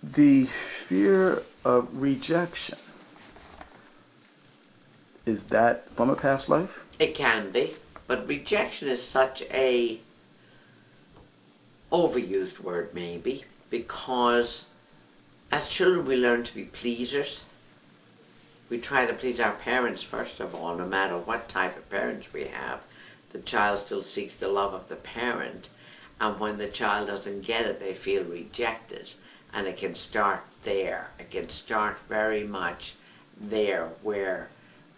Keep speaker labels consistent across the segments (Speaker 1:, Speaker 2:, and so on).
Speaker 1: The fear of rejection, is that from a past life?
Speaker 2: It can be, but rejection is such a overused word maybe, because as children we learn to be pleasers. We try to please our parents first of all, no matter what type of parents we have. The child still seeks the love of the parent, and when the child doesn't get it, they feel rejected. And it can start there. It can start very much there, where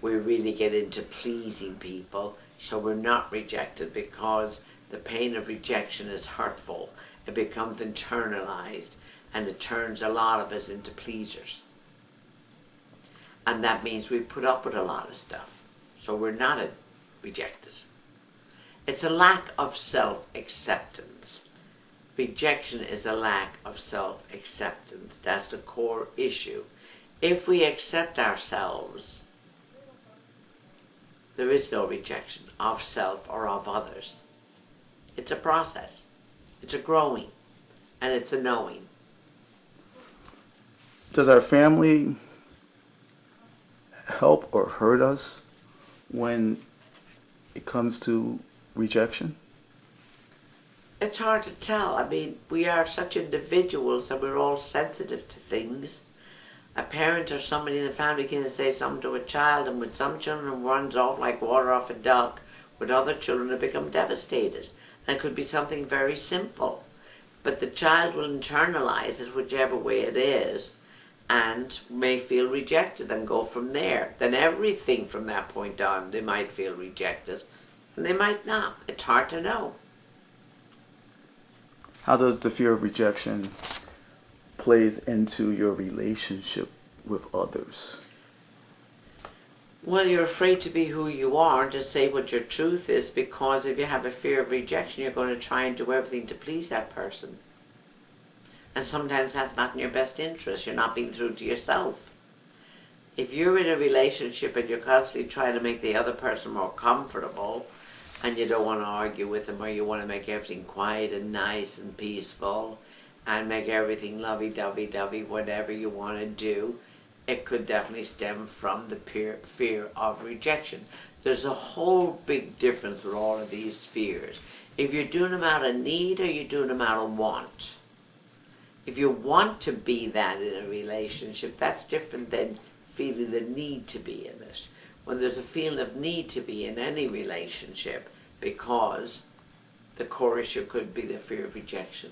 Speaker 2: we really get into pleasing people so we're not rejected, because the pain of rejection is hurtful. It becomes internalized, and it turns a lot of us into pleasers. And that means we put up with a lot of stuff. So we're not rejected. It's a lack of self-acceptance. Rejection is a lack of self-acceptance. That's the core issue. If we accept ourselves, there is no rejection of self or of others. It's a process. It's a growing, and it's a knowing.
Speaker 1: Does our family help or hurt us when it comes to rejection?
Speaker 2: It's hard to tell. I mean, we are such individuals and we're all sensitive to things. A parent or somebody in the family can say something to a child, and with some children it runs off like water off a duck. With other children it become devastated. And it could be something very simple. But the child will internalize it whichever way it is, and may feel rejected and go from there. Then everything from that point on, they might feel rejected, and they might not. It's hard to know.
Speaker 1: How does the fear of rejection plays into your relationship with others?
Speaker 2: Well, you're afraid to be who you are and to say what your truth is, because if you have a fear of rejection, you're going to try and do everything to please that person. And sometimes that's not in your best interest. You're not being true to yourself. If you're in a relationship and you're constantly trying to make the other person more comfortable, and you don't want to argue with them, or you want to make everything quiet and nice and peaceful, and make everything lovey-dovey-dovey, whatever you want to do, it could definitely stem from the fear of rejection. There's a whole big difference with all of these fears. If you're doing them out of need, or you're doing them out of want. If you want to be that in a relationship, that's different than feeling the need to be in it. When there's a feeling of need to be in any relationship, because the core issue could be the fear of rejection.